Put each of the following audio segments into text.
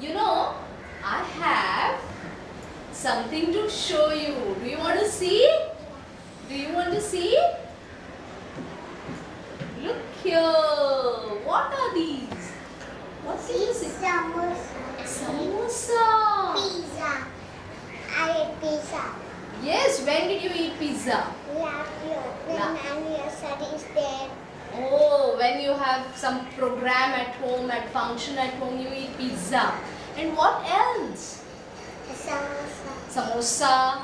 You know, I have something to show you. Do you want to see? Do you want to see? Look here. What are these? What is it? Samosa. Samosa. Pizza. I ate pizza. Yes, when did you eat pizza? Last year. When my studies there. Oh, when you have some program at home, at function at home, you eat pizza. And what else? Samosa. Samosa,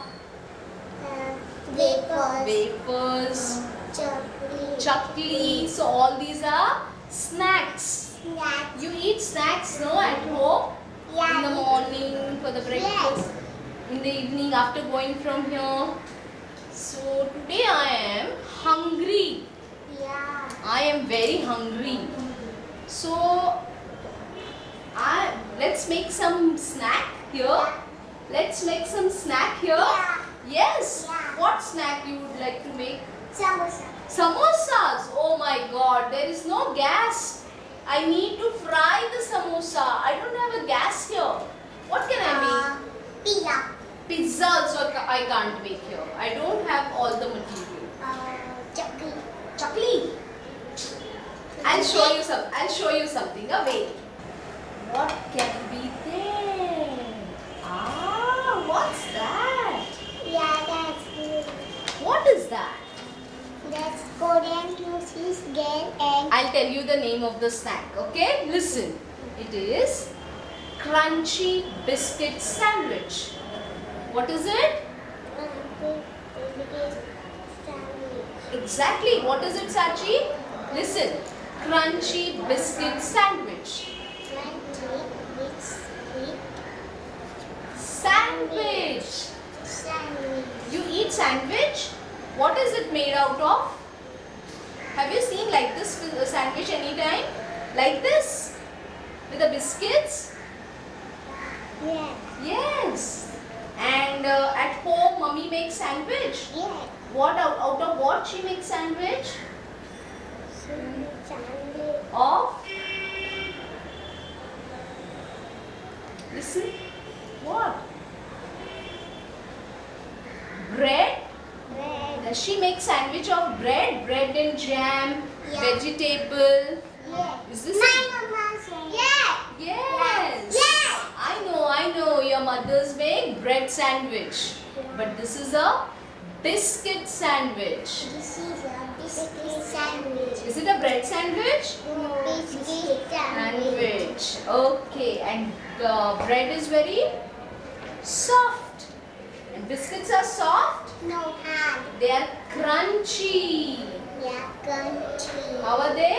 Wafers. wafers, Chocolate. chakli. So all these are snacks. Snacks. You eat snacks, no, at home? Yeah. In the morning for the breakfast. In the evening after going from here. So today I am hungry. Yeah. I am very hungry. So let's make some snack here. Let's make some snack here. Yeah. Yes. Yeah. What snack you would like to make? Samosa. Samosas. Oh my God, there is no gas. I need to fry the samosa. I don't have a gas here. What can I make? Pizza. Pizza also I can't make here. I don't have all the material. Chocolate. Chakli. I'll show you something. Wait. What can be there? Ah, what's that? Yeah, that's good. What is that? That's Korean juices again and I'll tell you the name of the snack. Okay, listen. It is crunchy biscuit sandwich. What is it? sandwich. Exactly. What is it, Sachi? Listen. Crunchy biscuit sandwich. Sandwich. Sandwich. You eat sandwich? What is it made out of? Have you seen like this sandwich anytime? Like this? With the biscuits? Yes. Yes. And at home, mommy makes sandwich. Yes. What out of what she makes sandwich? Sandwich. Of? Listen. What? Bread. Bread. Does she make sandwich of bread? Bread and jam, Yeah. vegetable. Yes. Is this Yes. Yes. Yes. I know. Your mothers make bread sandwich. But this is a biscuit sandwich. This is a biscuit sandwich. Is it a bread sandwich? No, biscuit sandwich. Sandwich. Okay. And bread is very soft. And biscuits are soft. No hard. They are crunchy. Yeah, country. How are they?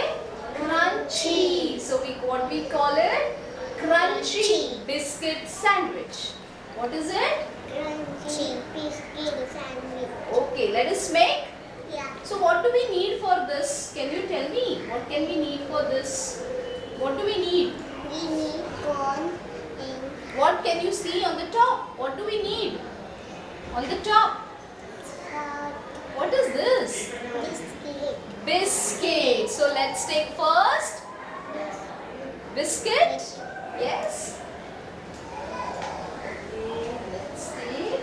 Crunchy. So what we call it? Crunchy biscuit sandwich. What is it? Crunchy biscuit sandwich. Okay, let us make. Yeah. So what do we need for this? Can you tell me? What can we need for this? What do we need? We need corn and What can you see on the top? What do we need? On the top. What is this? biscuit. Biscuit. So let's take first biscuit. Yes. Okay, let's see.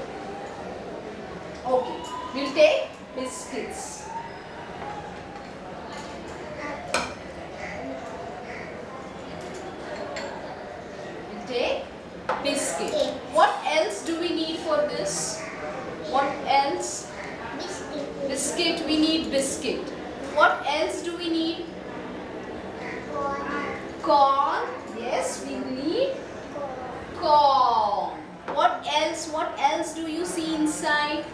Okay, we'll take biscuits. We'll take biscuit. What else do we need for this? What else? Biscuit. Biscuit, we need biscuit. What else do we need? Corn. Corn. Yes, we need corn. What else? What else do you see inside?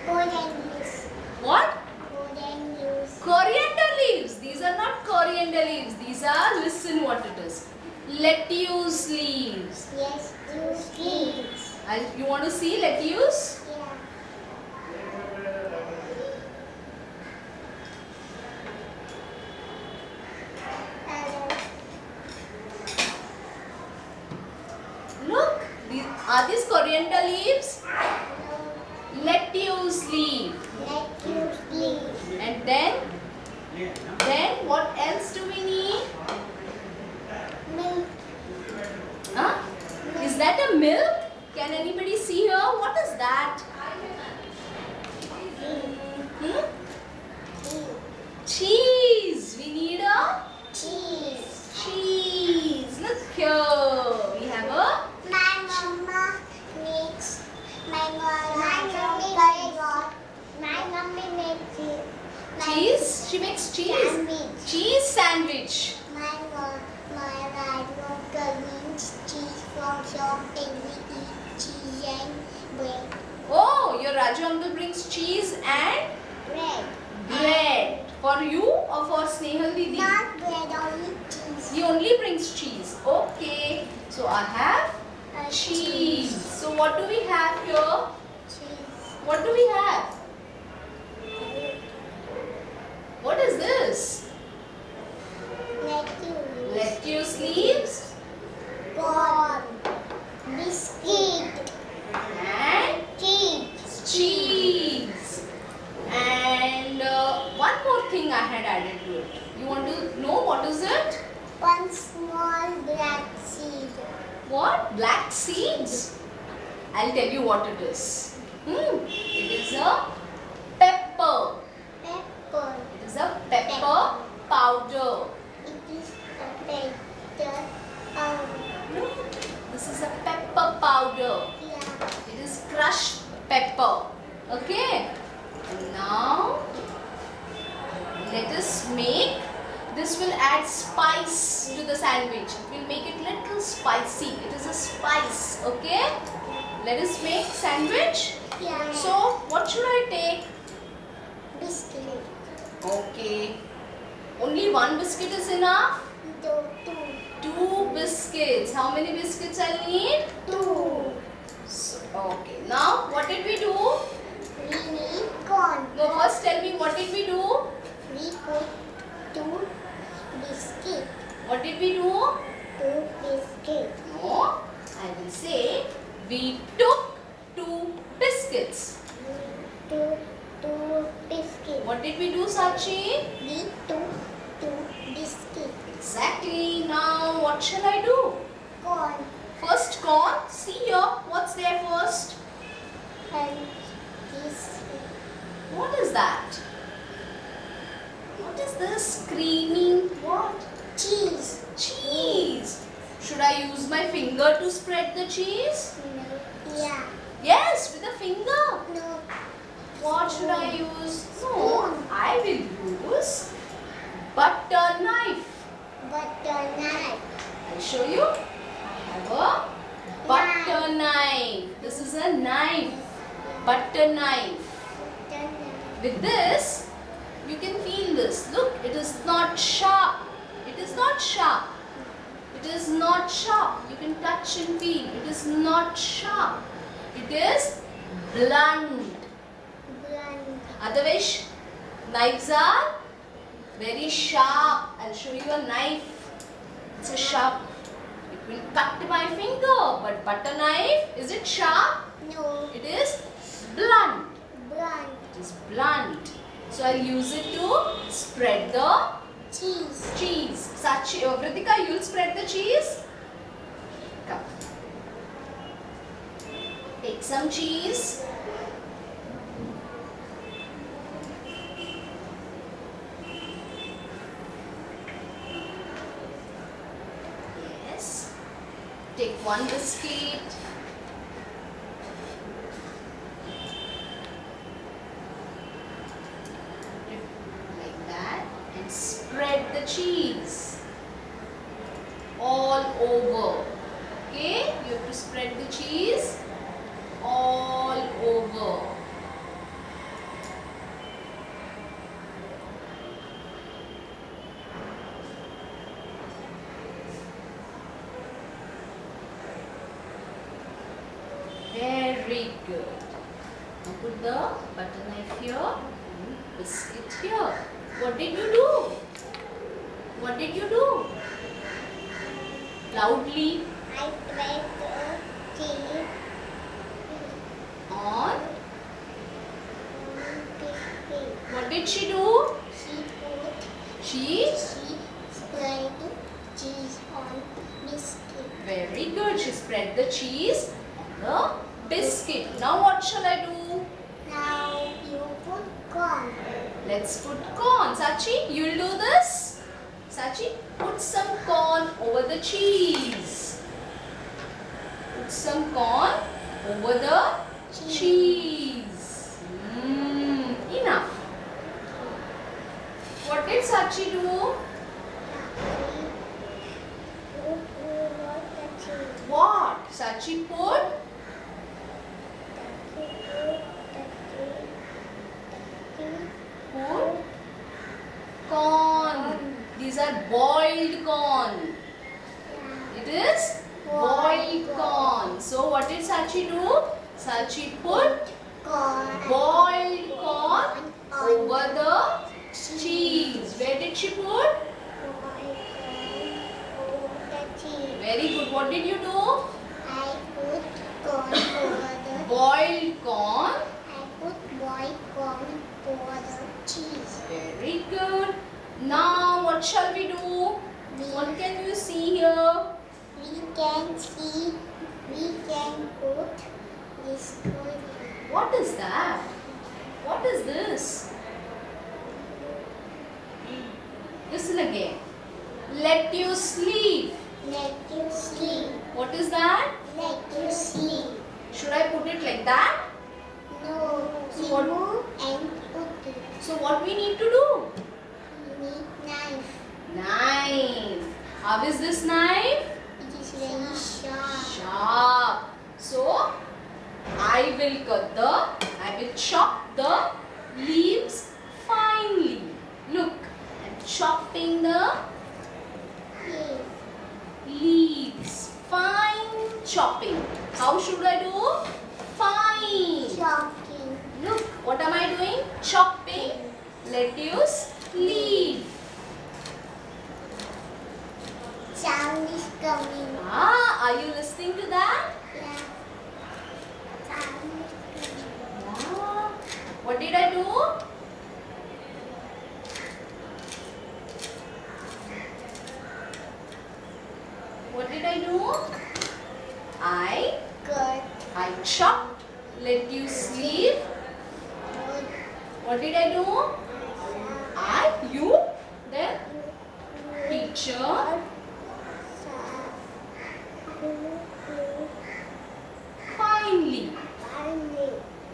Corn and juice. What? Corn and juice. Coriander leaves. These are not coriander leaves. These are, listen what it is. Lettuce leaves. Yes, juice leaves. You want to see lettuce? Yeah. Look, are these coriander leaves? No, Lettuce leaf. lettuce leaves. And then what else do we need? Milk. Huh? Is that a milk? Can anybody see here? What is that? Hmm? Cheese. We need a Cheese. cheese. Look here. We have a My mama makes my mummy makes cheese. She makes cheese. sandwich. Cheese sandwich. My grandmother brings cheese from shop and we eat cheese and bread. Oh, your Raju uncle brings cheese and Bread. bread. For you or for Snehal Didi? Not bread, only cheese. He only brings cheese. Okay. So I have cheese. So what do we have here? Cheese. What do we have? What is this? Lettuce. Lettuce leaves Corn. Biscuit. and Cheese. cheese. And one more thing I had added to it. You want to know what is it? One small black seed. What? Black seeds? I'll tell you what it is. It is a pepper. Pepper. It is a pepper powder. It is a pepper. This is a pepper powder. Yeah. It is crushed pepper. Okay. And now let us make. This will add spice to the sandwich. It will make it little spicy. It is a spice. Okay. Let us make sandwich. Yeah. So what should I take? Biscuit. Okay. Only one biscuit is enough. Two. 2 biscuits. How many biscuits I need? Two. So, okay. Now what did we do? We need corn. No, first tell me what did we do? We put two biscuit. What did we do? Two biscuit. No, I will say we took 2 biscuits. Two biscuit. What did we do, Sachi? We took two biscuit. Exactly. Now what shall I do? Corn. First corn. See here. What's there first? And this. What is that? What is this screaming? What? Cheese. Cheese. Should I use my finger to spread the cheese? No. Yeah. Yes, with a finger. No. What should I use? No, I will use butter knife. Butter knife. I'll show you. I have a butter knife. This is a knife. Butter knife. Butter knife. With this, you can feel this. Look, it is not sharp. It is not sharp. It is not sharp. You can touch and feel. It is not sharp. It is blunt. Blunt. Otherwise, knives are very sharp. I'll show you a knife. It's a sharp. It will cut my finger. But butter knife, is it sharp? No. It is blunt. Blunt. It is blunt. So I'll use it to spread the Cheese. cheese. Sachi, Vritika, you'll spread the cheese. Come. Take some cheese. Yes. Take one biscuit. Like that. And spread the cheese all over. Okay, you have to spread the cheese all over. Very good. Now put the butter knife here and biscuit here. What did you do? What did you do? Loudly I spread the cheese on. biscuit. What did she do? She put. She She spread cheese on biscuit. Very good. She spread the cheese on the biscuit. Now what shall I do? Now you put corn. Let's put corn. Sachi, you'll do this? Sachi, put some corn over the cheese. Put some corn over the cheese. Enough. What did Sachi do? What? Sachi put corn. These are boiled corn. It is boiled corn. So what did Sachi do? Sachi put boiled corn over the cheese. Where did she put? Very good. What did you do? I put corn over the Boiled corn. I put boiled corn over the cheese. Very good. Now what shall we do? What can you see here? We can see, we can put this corn. What is that? What is this? Listen again. Let you sleep. Let you sleep. What is that? Let you sleep. Should I put it like that? No, So what- remove and put it. So what we need to do? You need knife. Knife. How is this knife? It is very sharp. Sharp. So I will chop the leaves finely. Look, I'm chopping the Yes. leaves. Fine chopping. How should I do? Fine. Chopping. Look, what am I doing? Chopping lettuce leaf. Sound is coming. Ah, are you listening to that? Yeah. Sound is coming. Ah, what did I do? What did I do? Good. I chopped lettuce leaf. Good. What did I do? You, then teacher. Finally.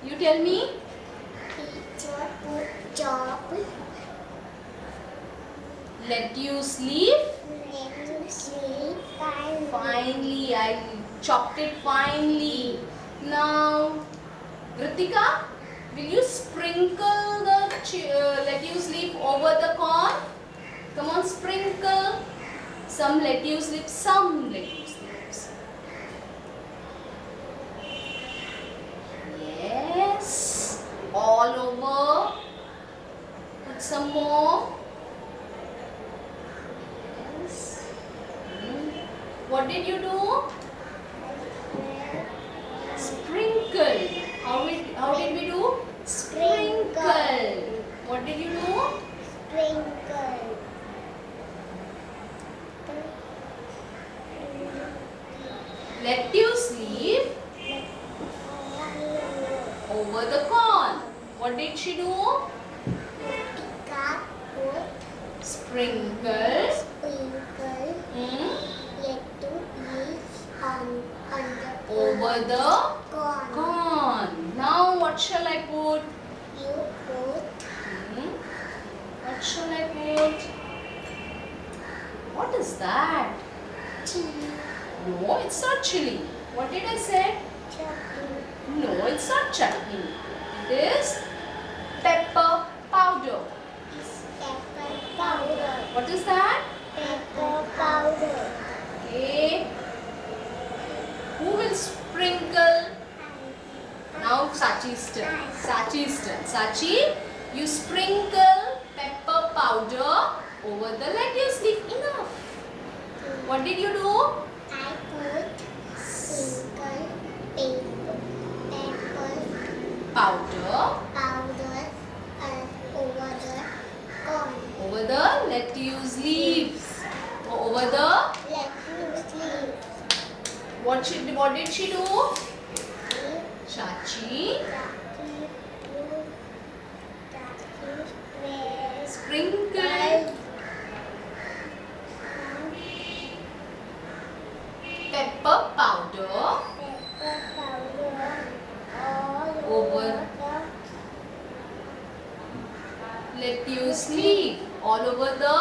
You tell me. Teacher put chop. Lettuce leaf. Let you sleep. Finely. I chopped it finely. Now, Ritika, will you sprinkle the lettuce leaf over the corn? Come on, sprinkle some lettuce leaves, some lettuce leaves. Yes, all over. Put some more. Yes. What did you do? Sprinkle. How did we do? Sprinkle. What did you do? Sprinkle. Lettuce leaf over the corn. What did she do? Tika put Sprinkle. sprinkle. Lettuce leaves on the Over the corn. corn. Now what shall I put? You put What shall I put? What is that? chili. No, it's not chili. What did I say? Chutney. No, it's not chutney. It is pepper powder. It's pepper powder. What is that? Pepper powder. Okay. Who will sprinkle? Now Sachi's turn. Sachi's turn. Sachi, you sprinkle pepper powder over the lettuce leaf. Enough. What did you do? I put sprinkle pepper Powder powder over the corn. over the lettuce leaves. Over the lettuce leaf. what did she do? Chachi sprinkle pepper powder over lettuce leaf. All over the.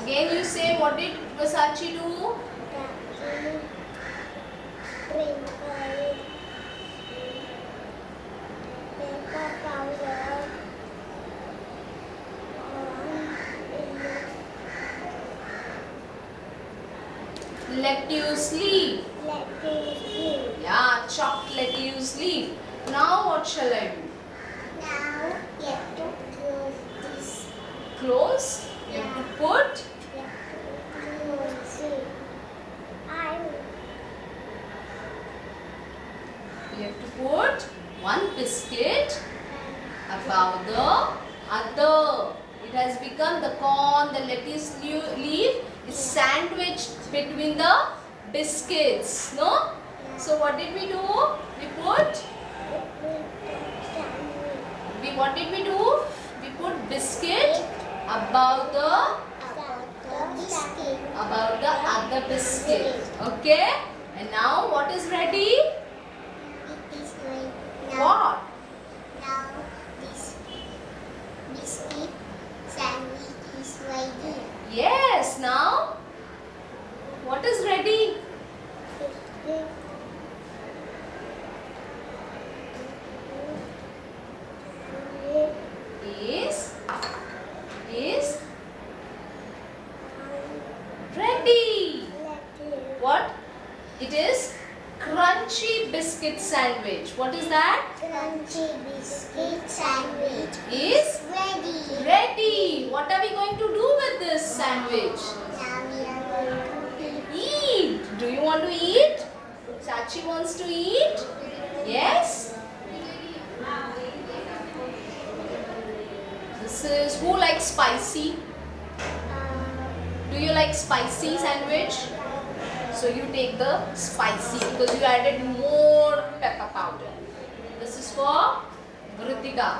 Again you say, what did Versace do? Lettuce leaf. Yeah, chopped lettuce leaf. Now what shall I do? Now you have to close this. Close. You have to put. You have to close it. You have to put one biscuit above the other. It has become the corn, the lettuce leaf is sandwiched between the biscuits. No? So what did we do? What did we do? We put biscuit above the other biscuit. Okay? And now what is ready? What? Now this biscuit sandwich is ready. Yes, now what is ready? Is ready. What? It is crunchy biscuit sandwich. What is that? Crunchy biscuit sandwich Is ready. ready. What are we going to do with this sandwich? Now we are going to Eat. Do you want to eat? Chachi wants to eat? Yes? This is, who likes spicy? Do you like spicy sandwich? So you take the spicy because you added more pepper powder. This is for Vritika.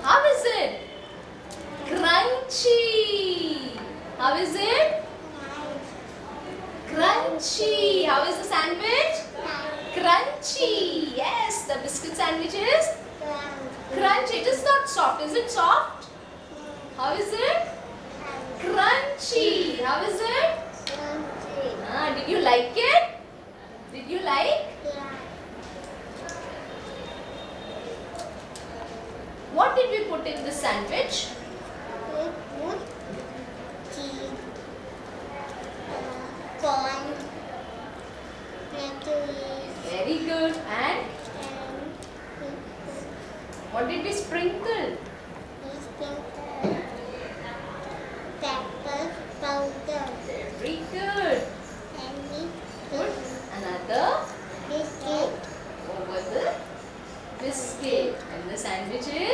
How is it? Crunchy. How is it? Crunchy. How is the sandwich? Crunchy. Yes, the biscuit sandwich is crunchy. It is not soft. Is it soft? How is it? Crunchy. How is it? Did you like it? Did you like? What did we put in the sandwich? Corn, lettuce, Very good. And what did we sprinkle? pepper powder, Very good. and we Put another biscuit. over the biscuit. And the sandwich is